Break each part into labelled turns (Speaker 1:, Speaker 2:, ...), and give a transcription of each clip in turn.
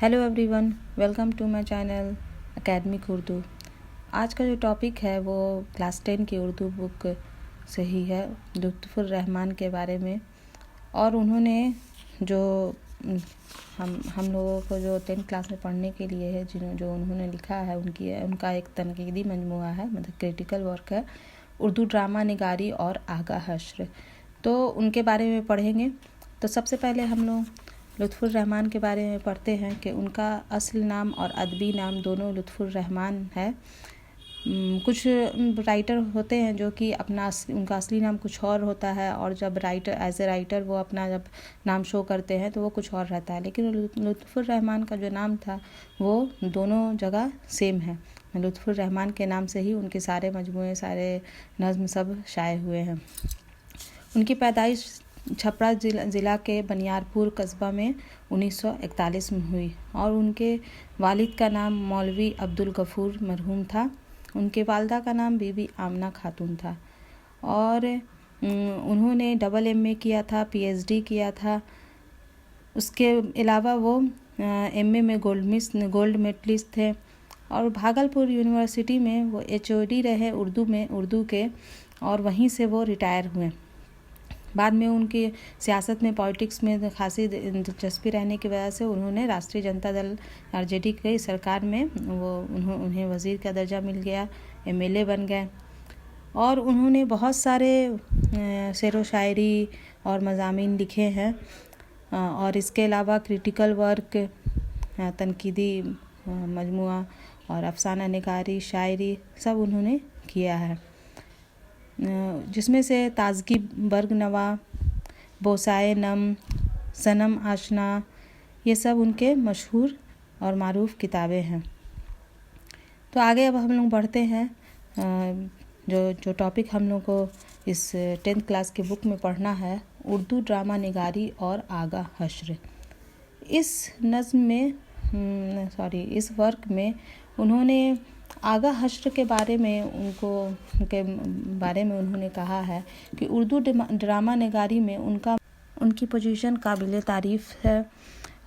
Speaker 1: Hello everyone, welcome to my channel academic Urdu. आज का जो टॉपिक है वो क्लास 10 की उर्दू बुक से ही है, लुत्फ़ुर रहमान के बारे में। और उन्होंने जो हम लोगों को जो 10th क्लास में पढ़ने के लिए है, जो उन्होंने लिखा है उनका एक तनकीदी मजमुआ है, मतलब क्रिटिकल वर्क है, उर्दू ड्रामा निगारी और आगा हश्र। तो उनके बारे में पढ़ेंगे। तो सबसे पहले हम लोग लुत्फ़ुर रहमान के बारे में पढ़ते हैं कि उनका असली नाम और अदबी नाम दोनों लुत्फ़ुर रहमान है। कुछ राइटर होते हैं जो कि उनका असली नाम कुछ और होता है, और जब एज ए राइटर वो अपना जब नाम शो करते हैं तो वो कुछ और रहता है। लेकिन लुत्फ़ुर रहमान का जो नाम था वो दोनों जगह सेम है। लुत्फ़ुर रहमान के नाम से ही उनके सारे मजमूए, सारे नज़्म सब शाये हुए हैं। उनकी पैदाइश छपरा ज़िला के बनियारपुर कस्बा में 1941 में हुई, और उनके वालिद का नाम मौलवी अब्दुल गफ़ूर मरहूम था। उनके वालदा का नाम बीबी आमना खातून था, और उन्होंने MA किया था, PhD किया था। उसके अलावा वो MA में गोल्ड मेडलिस्ट थे, और भागलपुर यूनिवर्सिटी में वो HOD रहे उर्दू के, और वहीं से वो रिटायर हुए। बाद में उनकी सियासत में, पॉलिटिक्स में खासी दिलचस्पी रहने की वजह से उन्होंने राष्ट्रीय जनता दल RJD की सरकार में उन्हें वज़ीर का दर्जा मिल गया, MLA बन गए। और उन्होंने बहुत सारे शेर व शायरी और मज़ामीन लिखे हैं, और इसके अलावा क्रिटिकल वर्क, तनकीदी मजमुआ और अफसाना निगारी, शायरी सब उन्होंने किया है, जिसमें से ताज़गी बर्गनवा, बोसाए नम, सनम आशना, ये सब उनके मशहूर और मारूफ किताबें हैं। तो आगे अब हम लोग बढ़ते हैं। जो टॉपिक हम लोग को इस 10th क्लास की बुक में पढ़ना है, उर्दू ड्रामा निगारी और आगा हश्र। इस वर्क में उन्होंने आगा हश्र के बारे में उन्होंने कहा है कि उर्दू ड्रामा निगारी में उनकी पोजीशन काबिल तारीफ़ है।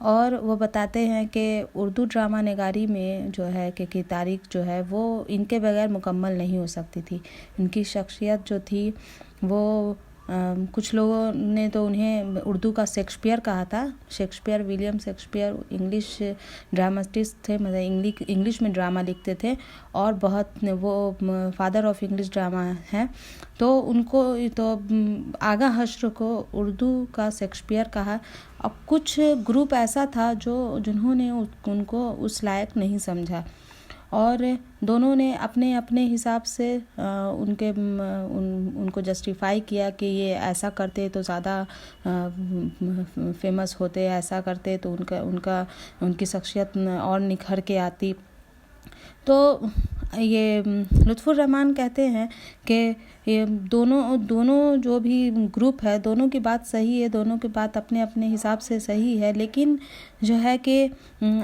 Speaker 1: और वो बताते हैं कि उर्दू ड्रामा निगारी में जो है कि तारीख जो है वो इनके बगैर मुकम्मल नहीं हो सकती थी। इनकी शख्सियत जो थी वो कुछ लोगों ने तो उन्हें उर्दू का शेक्सपियर कहा था। विलियम शेक्सपियर इंग्लिश ड्रामाटिस्ट थे, मतलब इंग्लिश में ड्रामा लिखते थे, और वो फादर ऑफ इंग्लिश ड्रामा हैं। तो उनको तो आगा हश्र को उर्दू का शेक्सपियर कहा। अब कुछ ग्रुप ऐसा था जिन्होंने उनको उस लायक नहीं समझा, और दोनों ने अपने अपने हिसाब से उनको जस्टिफाई किया कि ये ऐसा करते तो ज़्यादा फेमस होते, ऐसा करते तो उनकी शख्सियत और निखर के आती। तो ये लुत्फ़ुर रहमान कहते हैं कि ये दोनों जो भी ग्रुप है, दोनों की बात सही है, दोनों की बात अपने अपने हिसाब से सही है, लेकिन जो है कि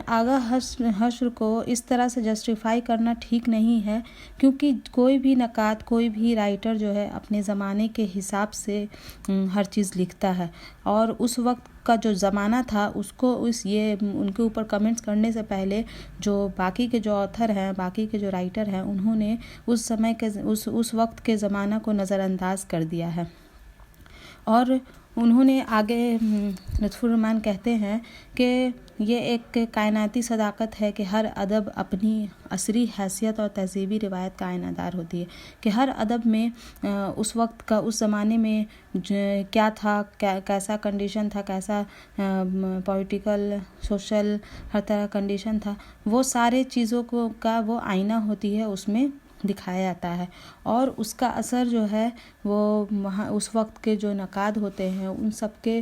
Speaker 1: आगा हश्र को इस तरह से जस्टिफाई करना ठीक नहीं है, क्योंकि कोई भी नकाद, कोई भी राइटर जो है अपने ज़माने के हिसाब से हर चीज़ लिखता है। और उस वक्त का जो ज़माना था उसको उनके ऊपर कमेंट्स करने से पहले जो बाकी के जो ऑथर हैं, बाकी के जो राइटर हैं, उन्होंने उस समय के उस वक्त के ज़माना को नज़रअंदाज कर दिया है। और उन्होंने आगे लुत्फ़ुर रहमान कहते हैं कि ये एक कायनाती सदाकत है कि हर अदब अपनी असरी हैसियत और तहज़ीबी रिवायत का आइनादार होती है, कि हर अदब में उस वक्त का, उस ज़माने में क्या था, कैसा कंडीशन था, कैसा पॉलिटिकल, सोशल, हर तरह कंडीशन था, वो सारे चीज़ों का वो आईना होती है, उसमें दिखाया जाता है। और उसका असर जो है वो वहाँ उस वक्त के जो नकाद होते हैं उन सब के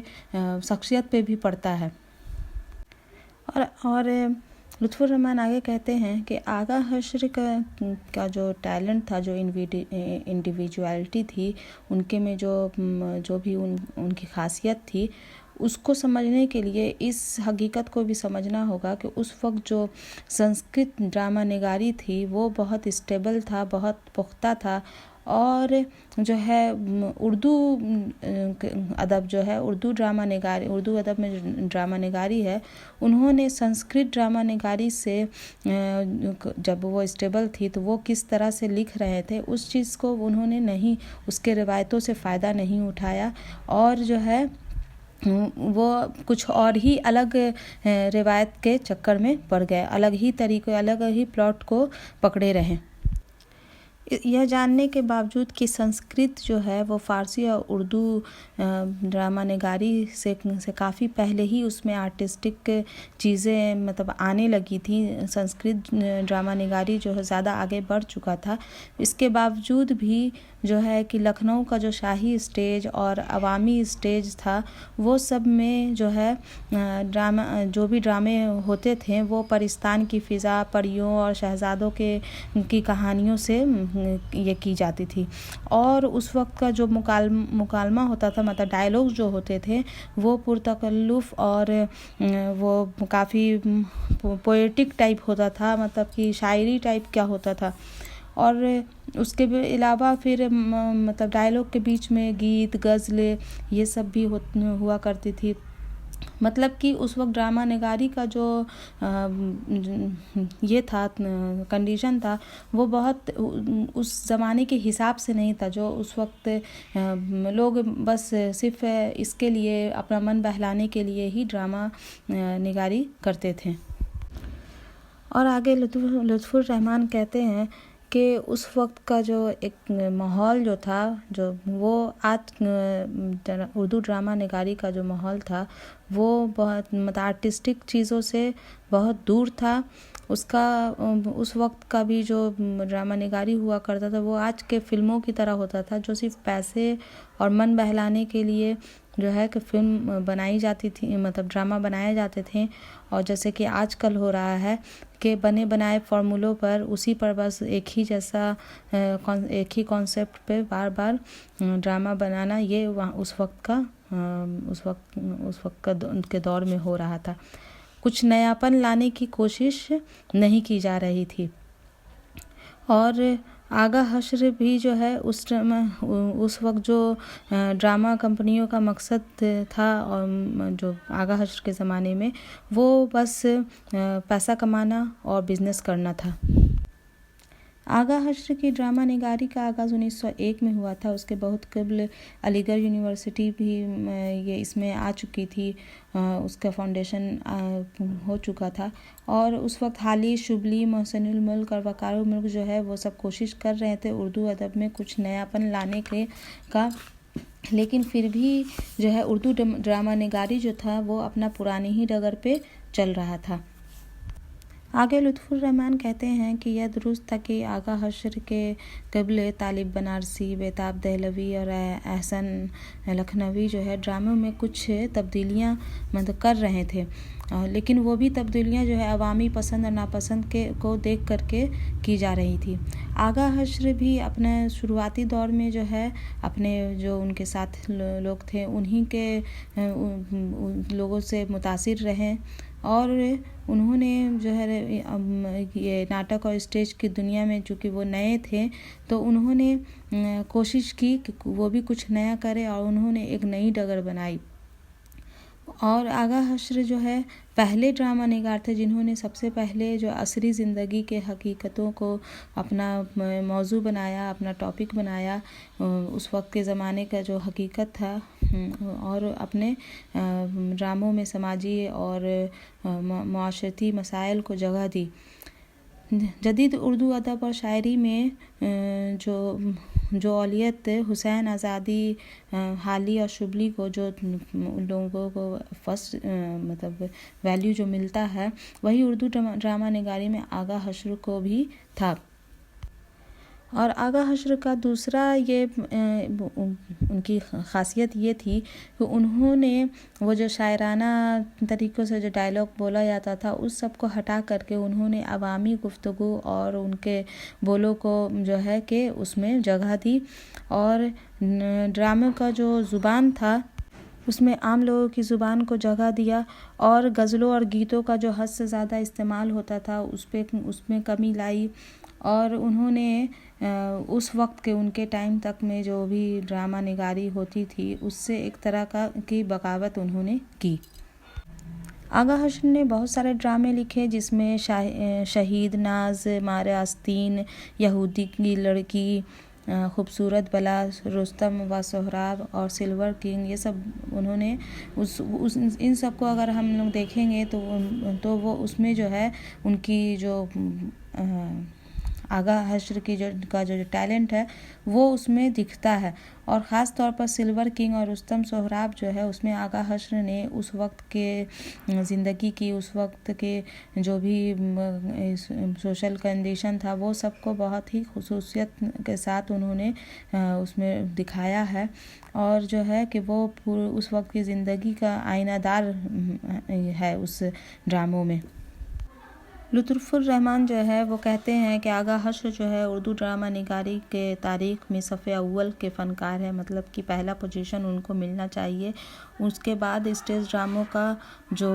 Speaker 1: शख्सियत पे भी पड़ता है। और लुत्फ़ुर रहमान आगे कहते हैं कि आगा हश्र का जो टैलेंट था, जो इंडिविजुअलिटी थी उनके में, जो भी उनकी खासियत थी, उसको समझने के लिए इस हकीकत को भी समझना होगा कि उस वक्त जो संस्कृत ड्रामा निगारी थी वो बहुत स्टेबल था, बहुत पुख्ता था, और जो है उर्दू अदब जो है, उर्दू अदब में जो ड्रामा निगारी है, उन्होंने संस्कृत ड्रामा निगारी से जब वो स्टेबल थी तो वो किस तरह से लिख रहे थे उस चीज़ को उन्होंने नहीं, उसके रिवायतों से फ़ायदा नहीं उठाया और जो है वो कुछ और ही अलग रिवायत के चक्कर में पड़ गए, अलग ही प्लॉट को पकड़े रहे। यह जानने के बावजूद कि संस्कृत जो है वो फ़ारसी और उर्दू ड्रामा निगारी से काफ़ी पहले ही उसमें आर्टिस्टिक चीज़ें मतलब आने लगी थी, संस्कृत ड्रामा निगारी जो है ज़्यादा आगे बढ़ चुका था। इसके बावजूद भी जो है कि लखनऊ का जो शाही स्टेज और अवामी स्टेज था वो सब में जो है जो भी ड्रामे होते थे वो परिस्तान की फ़िज़ा, परियों और शहज़ादों की कहानियों से ये की जाती थी। और उस वक्त का जो मुकालमा होता था, मतलब डायलॉग जो होते थे वो पुरतकल्लुफ़ और वो काफ़ी पोएटिक टाइप होता था, मतलब कि शायरी टाइप क्या होता था। और उसके अलावा फिर मतलब डायलॉग के बीच में गीत, गज़ल ये सब भी हुआ करती थी। मतलब कि उस वक्त ड्रामा निगारी का जो ये था कंडीशन था वो बहुत उस ज़माने के हिसाब से नहीं था, जो उस वक्त लोग बस सिर्फ इसके लिए, अपना मन बहलाने के लिए ही ड्रामा निगारी करते थे। और आगे लुत्फ़ुर रहमान कहते हैं कि उस वक्त का जो एक माहौल जो था, जो वो आज उर्दू ड्रामा निगारी का जो माहौल था वो बहुत मतलब आर्टिस्टिक चीज़ों से बहुत दूर था। उसका उस वक्त का भी जो ड्रामा निगारी हुआ करता था वो आज के फिल्मों की तरह होता था, जो सिर्फ पैसे और मन बहलाने के लिए जो है कि फिल्म बनाई जाती थी, मतलब ड्रामा बनाए जाते थे। और जैसे कि आजकल हो रहा है कि बने बनाए फार्मूलों पर, उसी पर बस एक ही कॉन्सेप्ट पे बार बार ड्रामा बनाना, ये उस वक्त के दौर में हो रहा था। कुछ नयापन लाने की कोशिश नहीं की जा रही थी। और आगा हश्र भी जो है उस वक्त जो ड्रामा कंपनियों का मकसद था, और जो आगा हश्र के ज़माने में वो बस पैसा कमाना और बिज़नेस करना था। आगा हश्र की ड्रामा निगारी का आगाज़ 1901 में हुआ था। उसके बहुत कबल अलीगढ़ यूनिवर्सिटी भी ये इसमें आ चुकी थी, उसका फाउंडेशन हो चुका था। और उस वक्त हाली शुबली, मोहसिनुल मुल्क और वक़ारुल मुल्क जो है वो सब कोशिश कर रहे थे उर्दू अदब में कुछ नयापन लाने का, लेकिन फिर भी जो है उर्दू ड्रामा निगारी जो था वो अपना पुराने ही डगर पे चल रहा था। आगे लुत्फ़ुर रहमान कहते हैं कि यह दुरुस्त था कि आगा हश्र के कबल तालिब बनारसी, बेताब दहलवी और एहसन लखनवी जो है ड्रामों में कुछ तब्दीलियां मतलब कर रहे थे, लेकिन वो भी तब्दीलियां जो है अवामी पसंद और नापसंद को देख करके की जा रही थी। आगा हश्र भी अपने शुरुआती दौर में जो है अपने जो उनके साथ लोग थे उन्हीं के लोगों से मुतासिर रहे, और उन्होंने जो है ये नाटक और स्टेज की दुनिया में चूँकि वो नए थे तो उन्होंने कोशिश की कि वो भी कुछ नया करे, और उन्होंने एक नई डगर बनाई। और आगा हश्र जो है पहले ड्रामा निगार थे जिन्होंने सबसे पहले जो असरी ज़िंदगी के हकीकतों को अपना मौजू बनाया, अपना टॉपिक बनाया, उस वक्त के ज़माने का जो हकीकत था, और अपने ड्रामों में समाजी और माशरती मसाइल को जगह दी। जदीद उर्दू अदब और शायरी में जो औलियत हुसैन आज़ादी, हाली और शुबली को जो लोगों को फर्स्ट मतलब वैल्यू जो मिलता है वही उर्दू ड्रामा निगारी में आगा हश्र को भी था। और आगा हश्र का दूसरा ये उनकी ख़ासियत ये थी कि उन्होंने वो जो शायराना तरीक़ों से जो डायलॉग बोला जाता था उस सब को हटा करके उन्होंने अवामी गुफ्तगू और उनके बोलों को जो है कि उसमें जगह दी, और ड्रामे का जो ज़ुबान था उसमें आम लोगों की ज़ुबान को जगह दिया, और गज़लों और गीतों का जो हद से ज़्यादा इस्तेमाल होता था उसमें कमी लाई, और उन्होंने उस वक्त के उनके टाइम तक में जो भी ड्रामा निगारी होती थी उससे एक तरह की बगावत उन्होंने की। आगा हसन ने बहुत सारे ड्रामे लिखे जिसमें शहीद नाज, मारे आस्तीन, यहूदी की लड़की, खूबसूरत बला, रुस्तम व सोहराब और सिल्वर किंग, ये सब उन्होंने इन सब को अगर हम लोग देखेंगे तो वो उसमें जो है उनकी जो आगा हश्र की जो टैलेंट है वो उसमें दिखता है। और ख़ास तौर पर सिल्वर किंग और रुस्तम सोहराब जो है उसमें आगा हश्र ने उस वक्त के ज़िंदगी की, उस वक्त के जो भी सोशल कंडीशन था वो सबको बहुत ही खुसूसियत के साथ उन्होंने उसमें दिखाया है। और जो है कि वो उस वक्त की ज़िंदगी का आईनादार है उस ड्रामों में। लुत्फ़ुर रहमान जो है वो कहते हैं कि आगा हश्र जो है उर्दू ड्रामा निगारी के तारीख़ में सफ़े अव्वल के फ़नकार है, मतलब कि पहला पोजीशन उनको मिलना चाहिए। उसके बाद स्टेज ड्रामों का जो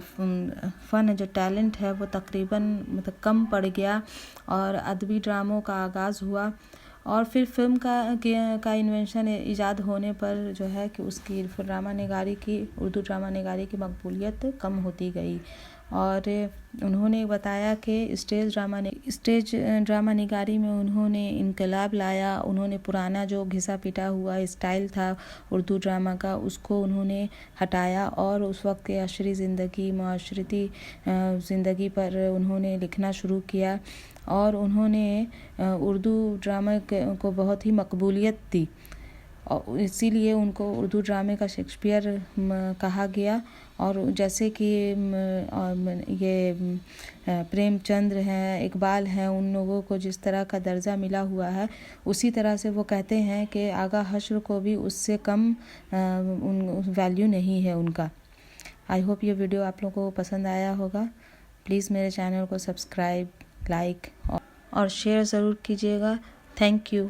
Speaker 1: फ़न जो टैलेंट है वो तकरीबन मतलब कम पड़ गया और अदबी ड्रामों का आगाज़ हुआ। और फिर फिल्म का इन्वेंशन ईजाद होने पर जो है कि उसकी उर्दू ड्रामा निगारी की मकबूलियत कम होती गई। और उन्होंने बताया कि स्टेज ड्रामा निगारी में उन्होंने इनकलाब लाया। उन्होंने पुराना जो घिसा पिटा हुआ स्टाइल था उर्दू ड्रामा का उसको उन्होंने हटाया और उस वक्त के अशरी ज़िंदगी, माशरती ज़िंदगी पर उन्होंने लिखना शुरू किया और उन्होंने उर्दू ड्रामा को बहुत ही मकबूलियत दी और इसीलिए उनको उर्दू ड्रामे का शेक्सपियर कहा गया। और जैसे कि ये प्रेमचंद्र हैं, इकबाल हैं, उन लोगों को जिस तरह का दर्जा मिला हुआ है उसी तरह से वो कहते हैं कि आगा हश्र को भी उससे कम वैल्यू नहीं है उनका। आई होप ये वीडियो आप लोगों को पसंद आया होगा। प्लीज़ मेरे चैनल को सब्सक्राइब, लाइक और शेयर ज़रूर कीजिएगा। Thank you.